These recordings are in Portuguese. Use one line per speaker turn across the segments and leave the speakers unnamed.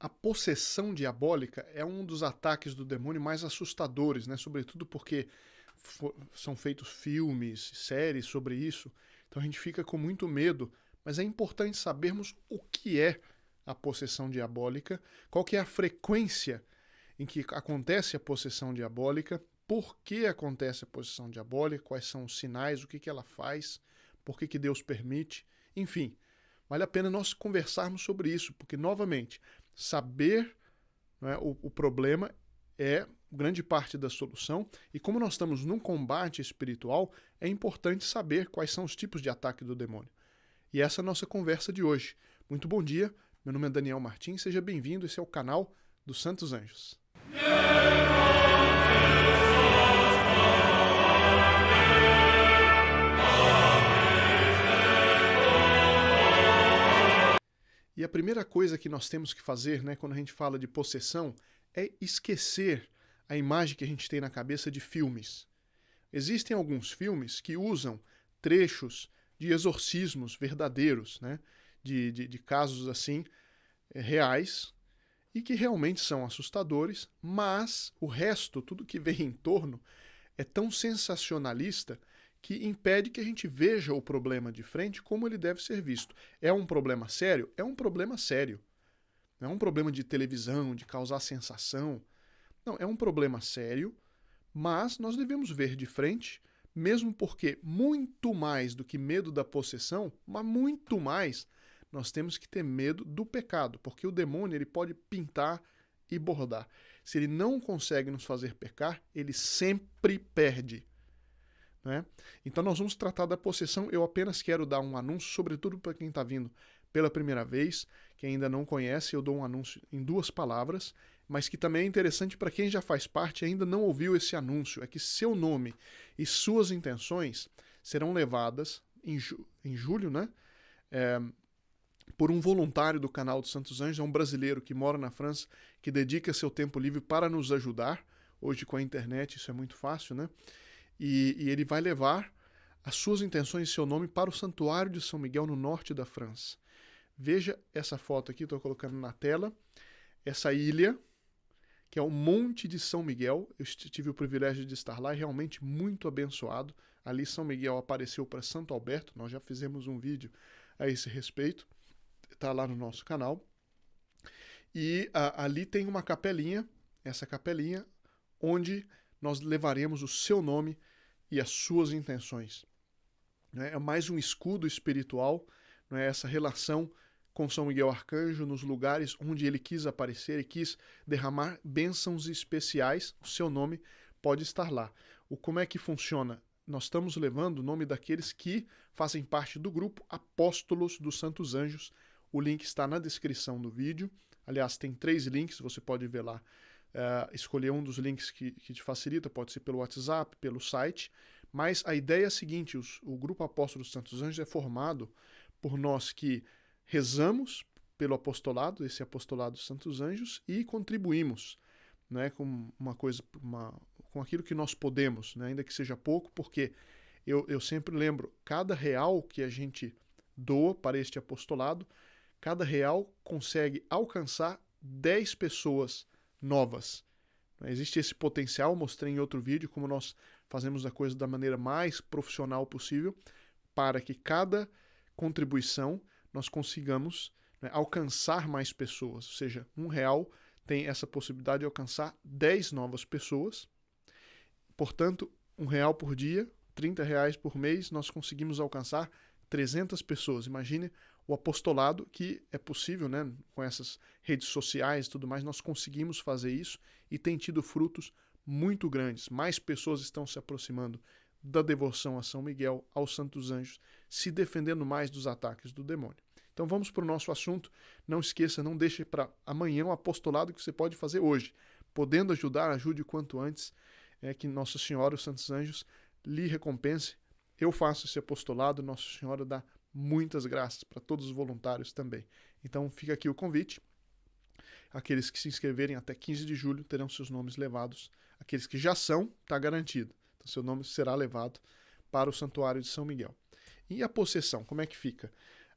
A possessão diabólica é um dos ataques do demônio mais assustadores, né? Sobretudo porque são feitos filmes, séries sobre isso. Então a gente fica com muito medo, mas é importante sabermos o que é a possessão diabólica, qual que é a frequência em que acontece a possessão diabólica, por que acontece a possessão diabólica, quais são os sinais, o que, que ela faz, por que, que Deus permite, enfim. Vale a pena nós conversarmos sobre isso, porque, novamente, saber, né, o problema é grande parte da solução, e como nós estamos num combate espiritual, é importante saber quais são os tipos de ataque do demônio. E essa é a nossa conversa de hoje. Muito bom dia, meu nome é Daniel Martins, seja bem-vindo, esse é o canal dos Santos Anjos. E a primeira coisa que nós temos que fazer, né, quando a gente fala de possessão, é esquecer a imagem que a gente tem na cabeça de filmes. Existem alguns filmes que usam trechos de exorcismos verdadeiros, né, de casos assim, reais, e que realmente são assustadores, mas o resto, tudo que vem em torno, é tão sensacionalista que impede que a gente veja o problema de frente como ele deve ser visto. É um problema sério? É um problema sério. Não é um problema de televisão, de causar sensação. Não, é um problema sério, mas nós devemos ver de frente, mesmo porque muito mais do que medo da possessão, mas muito mais, nós temos que ter medo do pecado, porque o demônio ele pode pintar e bordar. Se ele não consegue nos fazer pecar, ele sempre perde. Né? Então nós vamos tratar da possessão. Eu apenas quero dar um anúncio, sobretudo para quem está vindo pela primeira vez, que ainda não conhece, eu dou um anúncio em 2 palavras, mas que também é interessante para quem já faz parte e ainda não ouviu esse anúncio, é que seu nome e suas intenções serão levadas em julho, né? Por um voluntário do canal dos Santos Anjos, é um brasileiro que mora na França, que dedica seu tempo livre para nos ajudar. Hoje com a internet isso é muito fácil, né? E ele vai levar as suas intenções e seu nome para o Santuário de São Miguel, no norte da França. Veja essa foto aqui, estou colocando na tela. Essa ilha, que é o Monte de São Miguel. Eu tive o privilégio de estar lá e realmente muito abençoado. Ali São Miguel apareceu para Santo Alberto, nós já fizemos um vídeo a esse respeito. Está lá no nosso canal. E ali tem uma capelinha, essa capelinha, onde nós levaremos o seu nome e as suas intenções. É mais um escudo espiritual, não é? Essa relação com São Miguel Arcanjo nos lugares onde ele quis aparecer e quis derramar bênçãos especiais, o seu nome pode estar lá. Como é que funciona? Nós estamos levando o nome daqueles que fazem parte do grupo Apóstolos dos Santos Anjos. O link está na descrição do vídeo. Aliás, tem 3 links, você pode ver lá. Escolher um dos links que te facilita, pode ser pelo WhatsApp, pelo site, mas a ideia é a seguinte: o Grupo Apóstolos dos Santos Anjos é formado por nós que rezamos pelo apostolado, esse apostolado dos Santos Anjos, e contribuímos, né, com com aquilo que nós podemos, né, ainda que seja pouco, porque eu sempre lembro, cada real que a gente doa para este apostolado, cada real consegue alcançar 10 pessoas novas. Existe esse potencial, mostrei em outro vídeo como nós fazemos a coisa da maneira mais profissional possível para que cada contribuição nós consigamos, né, alcançar mais pessoas. Ou seja, R$1 tem essa possibilidade de alcançar 10 novas pessoas. Portanto, R$1 por dia, R$30 por mês, nós conseguimos alcançar 300 pessoas. Imagine o apostolado que é possível, né? Com essas redes sociais e tudo mais, nós conseguimos fazer isso e tem tido frutos muito grandes. Mais pessoas estão se aproximando da devoção a São Miguel, aos Santos Anjos, se defendendo mais dos ataques do demônio. Então vamos para o nosso assunto. Não esqueça, não deixe para amanhã o apostolado que você pode fazer hoje. Podendo ajudar, ajude o quanto antes, que Nossa Senhora, os Santos Anjos, lhe recompense. Eu faço esse apostolado, Nossa Senhora dá muitas graças para todos os voluntários também. Então fica aqui o convite. Aqueles que se inscreverem até 15 de julho terão seus nomes levados. Aqueles que já são, está garantido. Então seu nome será levado para o Santuário de São Miguel. E a possessão, como é que fica?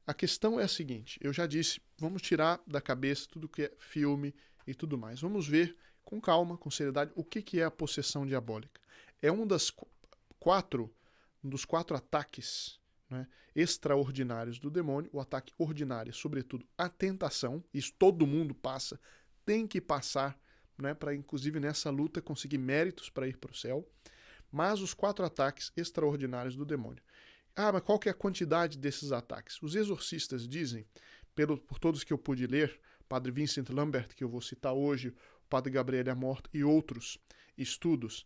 A questão é a seguinte, eu já disse, vamos tirar da cabeça tudo que é filme e tudo mais. Vamos ver com calma, com seriedade, o que é a possessão diabólica. É um dos quatro ataques, né, extraordinários do demônio. O ataque ordinário, sobretudo, a tentação. Isso todo mundo passa, tem que passar, né, para inclusive nessa luta conseguir méritos para ir para o céu. Mas os 4 ataques extraordinários do demônio. Mas qual que é a quantidade desses ataques? Os exorcistas dizem, por todos que eu pude ler, Padre Vincent Lambert, que eu vou citar hoje, o Padre Gabriel Amort e outros estudos,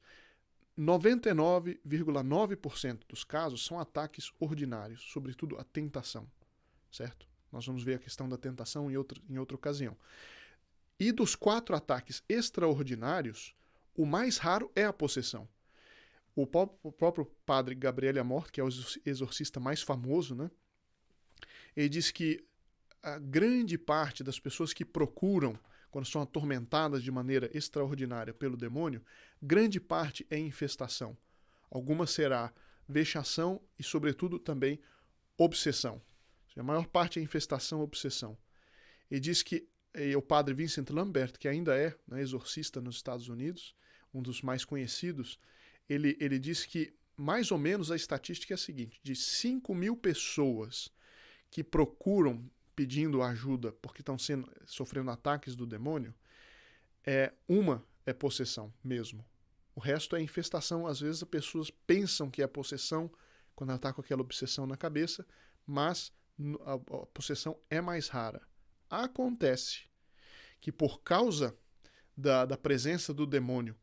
99,9% dos casos são ataques ordinários, sobretudo a tentação, certo? Nós vamos ver a questão da tentação em outra ocasião. E dos 4 ataques extraordinários, o mais raro é a possessão. O próprio Padre Gabriel Amort, que é o exorcista mais famoso, né? Ele diz que a grande parte das pessoas que procuram, quando são atormentadas de maneira extraordinária pelo demônio, grande parte é infestação. Alguma será vexação e, sobretudo, também obsessão. A maior parte é infestação e obsessão. Ele diz que o Padre Vincent Lambert, que ainda é, né, exorcista nos Estados Unidos, um dos mais conhecidos, ele diz que mais ou menos a estatística é a seguinte: de 5.000 pessoas que procuram pedindo ajuda porque estão sofrendo ataques do demônio, uma é possessão mesmo. O resto é infestação. Às vezes as pessoas pensam que é possessão quando ela está com aquela obsessão na cabeça, mas a possessão é mais rara. Acontece que por causa da presença do demônio,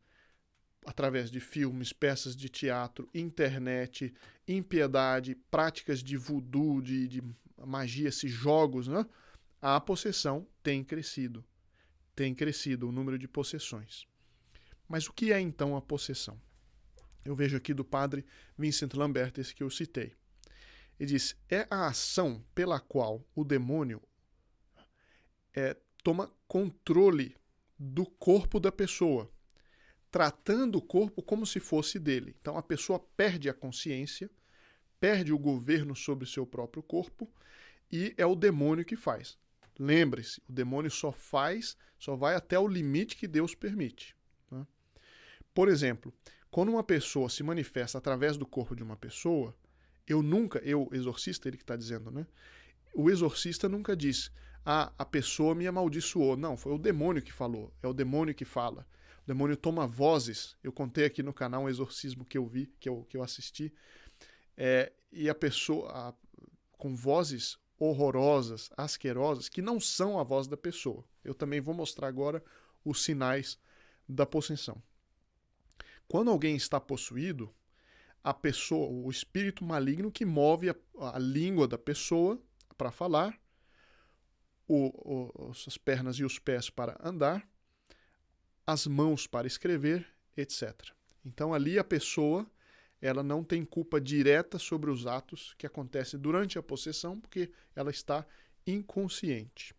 através de filmes, peças de teatro, internet, impiedade, práticas de voodoo, de magia, esses jogos, né? A possessão tem crescido. Tem crescido o número de possessões. Mas o que é então a possessão? Eu vejo aqui do Padre Vincent Lambert, esse que eu citei. Ele diz, é a ação pela qual o demônio toma controle do corpo da pessoa, tratando o corpo como se fosse dele. Então a pessoa perde a consciência, perde o governo sobre o seu próprio corpo, e é o demônio que faz. Lembre-se, o demônio só vai até o limite que Deus permite. Né? Por exemplo, quando uma pessoa se manifesta através do corpo de uma pessoa, exorcista, ele que está dizendo, né? O exorcista nunca diz, a pessoa me amaldiçoou. Não, foi o demônio que falou, é o demônio que fala. O demônio toma vozes. Eu contei aqui no canal um exorcismo que eu vi, que eu assisti, e a pessoa, com vozes horrorosas, asquerosas, que não são a voz da pessoa. Eu também vou mostrar agora os sinais da possessão. Quando alguém está possuído, a pessoa, o espírito maligno que move a língua da pessoa para falar, as pernas e os pés para andar, as mãos para escrever, etc. Então ali a pessoa, ela não tem culpa direta sobre os atos que acontecem durante a possessão, porque ela está inconsciente.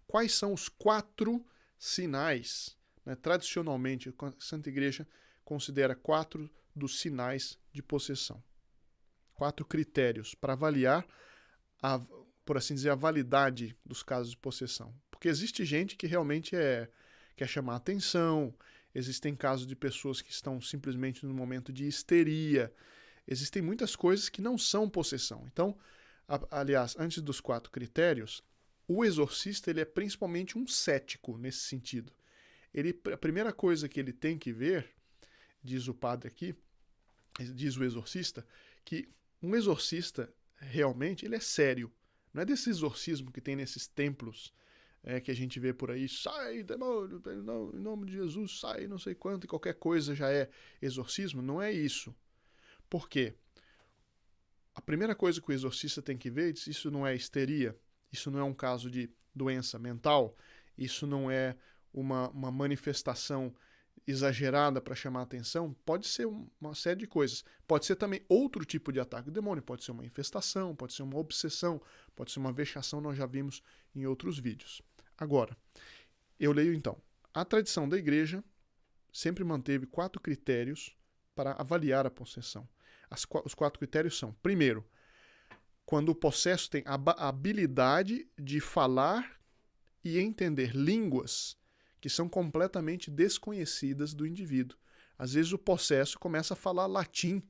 Quais são os 4 sinais? Né? Tradicionalmente, a Santa Igreja considera 4 dos sinais de possessão. 4 critérios para avaliar, por assim dizer, a validade dos casos de possessão. Porque existe gente que realmente quer chamar atenção, existem casos de pessoas que estão simplesmente no momento de histeria, existem muitas coisas que não são possessão. Então, aliás, antes dos 4 critérios, o exorcista ele é principalmente um cético nesse sentido. A primeira coisa que ele tem que ver, diz o padre aqui, diz o exorcista, que um exorcista realmente ele é sério. Não é desse exorcismo que tem nesses templos que a gente vê por aí, sai demônio, em nome de Jesus, sai não sei quanto, e qualquer coisa já é exorcismo. Não é isso. Por quê? A primeira coisa que o exorcista tem que ver, isso não é histeria, isso não é um caso de doença mental, isso não é uma manifestação exagerada para chamar atenção. Pode ser uma série de coisas. Pode ser também outro tipo de ataque do demônio, pode ser uma infestação, pode ser uma obsessão, pode ser uma vexação, nós já vimos em outros vídeos. Agora, eu leio então. A tradição da Igreja sempre manteve 4 critérios para avaliar a possessão. Os 4 critérios são, primeiro, quando o possesso tem a habilidade de falar e entender línguas que são completamente desconhecidas do indivíduo. Às vezes o possesso começa a falar latim,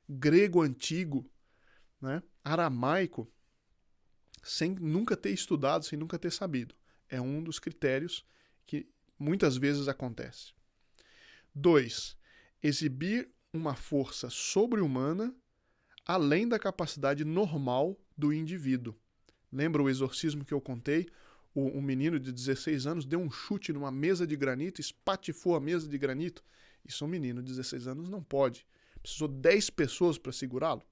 grego antigo, né, aramaico, sem nunca ter estudado, sem nunca ter sabido. É um dos critérios que muitas vezes acontece. 2. Exibir uma força sobre-humana além da capacidade normal do indivíduo. Lembra o exorcismo que eu contei? Um menino de 16 anos deu um chute numa mesa de granito, espatifou a mesa de granito. Isso um menino de 16 anos não pode. Precisou 10 pessoas para segurá-lo.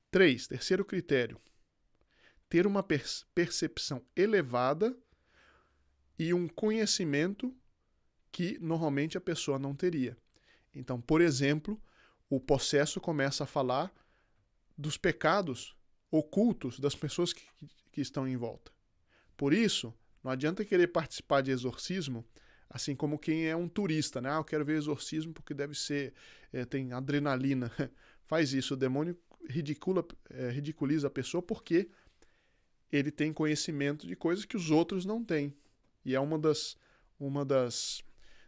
3. Terceiro critério. Ter uma percepção elevada e um conhecimento que normalmente a pessoa não teria. Então, por exemplo, o possesso começa a falar dos pecados ocultos das pessoas que estão em volta. Por isso, não adianta querer participar de exorcismo assim como quem é um turista, né? Eu quero ver exorcismo porque deve ser, tem adrenalina. Faz isso, o demônio ridiculiza a pessoa porque ele tem conhecimento de coisas que os outros não têm. E é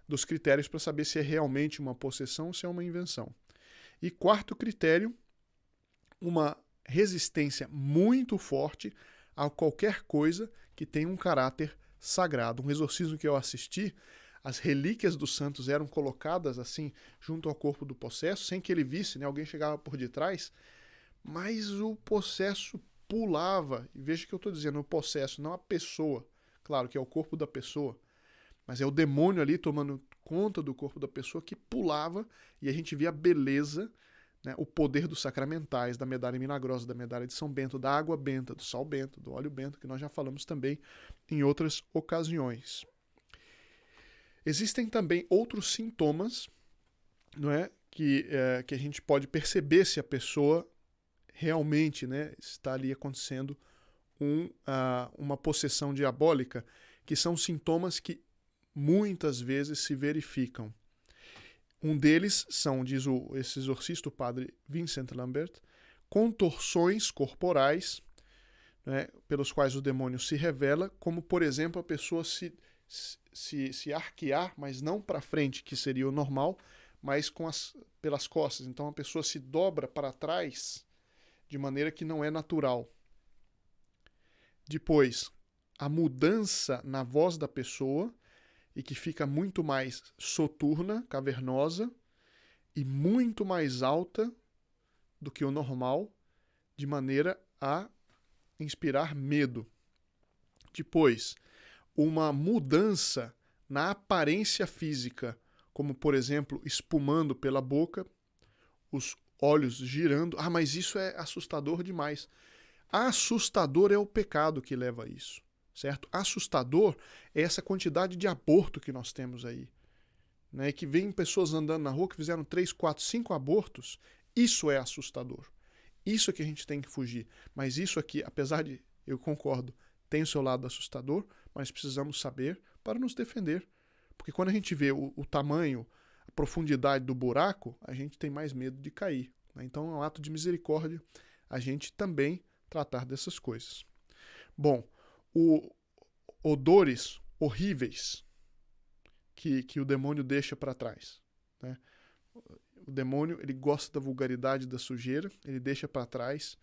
dos critérios para saber se é realmente uma possessão ou se é uma invenção. E quarto critério, uma resistência muito forte a qualquer coisa que tenha um caráter sagrado. Um exorcismo que eu assisti, as relíquias dos santos eram colocadas assim junto ao corpo do possesso, sem que ele visse, né? Alguém chegava por detrás, mas o possesso pulava. E veja que eu estou dizendo, o possesso, não a pessoa. Claro que é o corpo da pessoa, mas é o demônio ali tomando conta do corpo da pessoa que pulava e a gente via a beleza, né, o poder dos sacramentais, da medalha milagrosa, da medalha de São Bento, da água benta, do sal bento, do óleo bento, que nós já falamos também em outras ocasiões. Existem também outros sintomas, não é, que a gente pode perceber se a pessoa realmente, né, está ali acontecendo uma possessão diabólica, que são sintomas que muitas vezes se verificam. Um deles são, diz esse exorcista, o padre Vincent Lambert, contorções corporais, né, pelos quais o demônio se revela, como, por exemplo, a pessoa se arquear, mas não para frente, que seria o normal, mas pelas costas. Então a pessoa se dobra para trás de maneira que não é natural. Depois, a mudança na voz da pessoa, e que fica muito mais soturna, cavernosa, e muito mais alta do que o normal, de maneira a inspirar medo. Depois, uma mudança na aparência física, como, por exemplo, espumando pela boca, os olhos girando. Ah, mas isso é assustador demais. Assustador é o pecado que leva a isso, certo? Assustador é essa quantidade de aborto que nós temos aí, né? Que vem pessoas andando na rua que fizeram 3, 4, 5 abortos. Isso é assustador. Isso é que a gente tem que fugir. Mas isso aqui, apesar de, eu concordo, tem o seu lado assustador, mas precisamos saber para nos defender. Porque quando a gente vê o tamanho, a profundidade do buraco, a gente tem mais medo de cair, né? Então é um ato de misericórdia a gente também tratar dessas coisas. Bom, odores horríveis que o demônio deixa para trás, né? O demônio, ele gosta da vulgaridade, da sujeira, ele deixa para trás,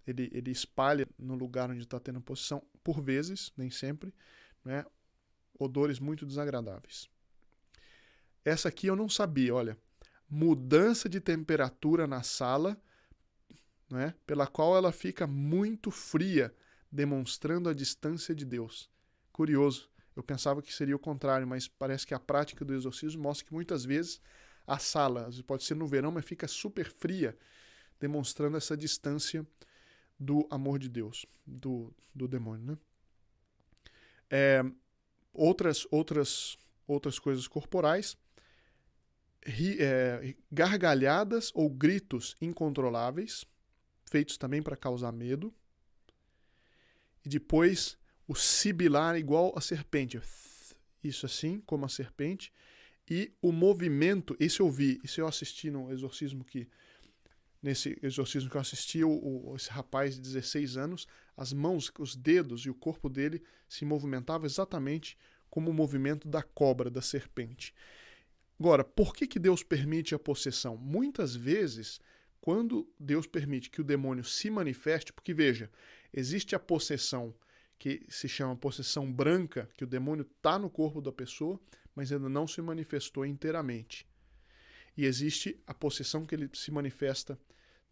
ele espalha no lugar onde está tendo possessão, por vezes, nem sempre, né? Odores muito desagradáveis. Essa aqui eu não sabia, olha. Mudança de temperatura na sala, né, pela qual ela fica muito fria, demonstrando a distância de Deus. Curioso, eu pensava que seria o contrário, mas parece que a prática do exorcismo mostra que muitas vezes a sala, pode ser no verão, mas fica super fria, demonstrando essa distância do amor de Deus, do demônio, né? Outras coisas corporais, gargalhadas ou gritos incontroláveis, feitos também para causar medo. E depois o sibilar igual a serpente, isso assim, como a serpente. E o movimento, esse eu vi, isso eu assisti no exorcismo que nesse exorcismo que eu assisti, esse rapaz de 16 anos, as mãos, os dedos e o corpo dele se movimentavam exatamente como o movimento da cobra, da serpente. Agora, por que Deus permite a possessão? Muitas vezes, quando Deus permite que o demônio se manifeste, porque veja, existe a possessão que se chama possessão branca, que o demônio está no corpo da pessoa, mas ainda não se manifestou inteiramente. E existe a possessão que ele se manifesta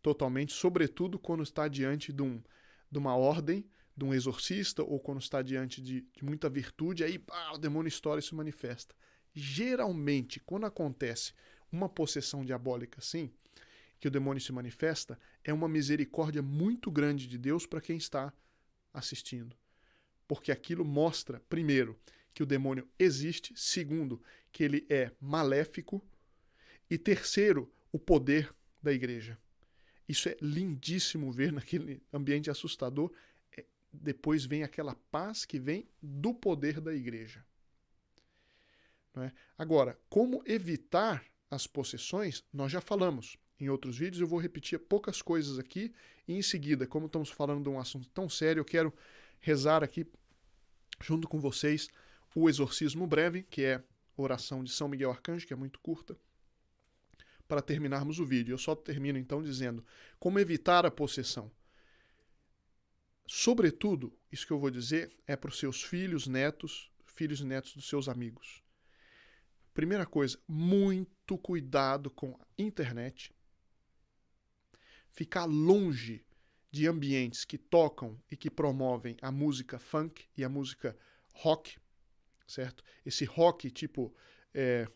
totalmente, sobretudo quando está diante de uma ordem, de um exorcista, ou quando está diante de muita virtude, aí o demônio estoura e se manifesta. Geralmente, quando acontece uma possessão diabólica assim, que o demônio se manifesta, é uma misericórdia muito grande de Deus para quem está assistindo. Porque aquilo mostra, primeiro, que o demônio existe, segundo, que ele é maléfico, e terceiro, o poder da igreja. Isso é lindíssimo ver naquele ambiente assustador. Depois vem aquela paz que vem do poder da igreja. Não é? Agora, como evitar as possessões, nós já falamos. Em outros vídeos eu vou repetir poucas coisas aqui e em seguida, como estamos falando de um assunto tão sério, eu quero rezar aqui junto com vocês o exorcismo breve, que é a oração de São Miguel Arcanjo, que é muito curta, para terminarmos o vídeo. Eu só termino então dizendo como evitar a possessão. Sobretudo, isso que eu vou dizer é para os seus filhos e netos dos seus amigos. Primeira coisa, muito cuidado com a internet. Ficar longe de ambientes que tocam e que promovem a música funk e a música rock, certo? Esse rock tipo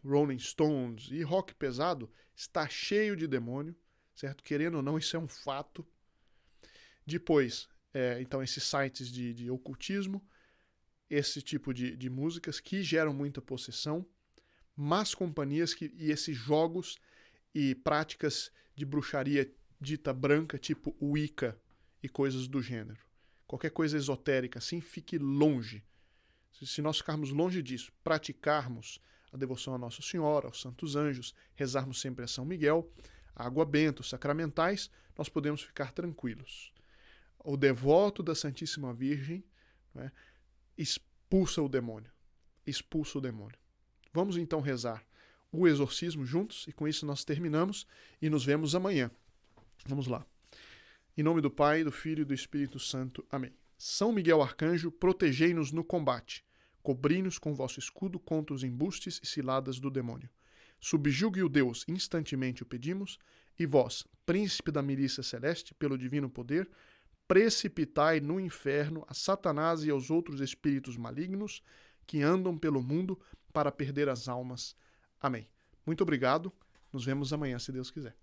Rolling Stones e rock pesado está cheio de demônio, certo? Querendo ou não, isso é um fato. Depois, então, esses sites de ocultismo, esse tipo de músicas que geram muita possessão, más companhias e esses jogos e práticas de bruxaria dita branca, tipo Wicca e coisas do gênero. Qualquer coisa esotérica assim, fique longe. Se nós ficarmos longe disso, praticarmos a devoção a Nossa Senhora, aos Santos Anjos, rezarmos sempre a São Miguel, a água benta, os sacramentais, nós podemos ficar tranquilos. O devoto da Santíssima Virgem, né, expulsa o demônio. Expulsa o demônio. Vamos então rezar o exorcismo juntos e com isso nós terminamos e nos vemos amanhã. Vamos lá. Em nome do Pai, do Filho e do Espírito Santo. Amém. São Miguel Arcanjo, protegei-nos no combate. Cobri-nos com vosso escudo contra os embustes e ciladas do demônio. Subjugue o Deus, instantemente o pedimos, e vós, príncipe da milícia celeste, pelo divino poder, precipitai no inferno a Satanás e aos outros espíritos malignos que andam pelo mundo para perder as almas. Amém. Muito obrigado. Nos vemos amanhã, se Deus quiser.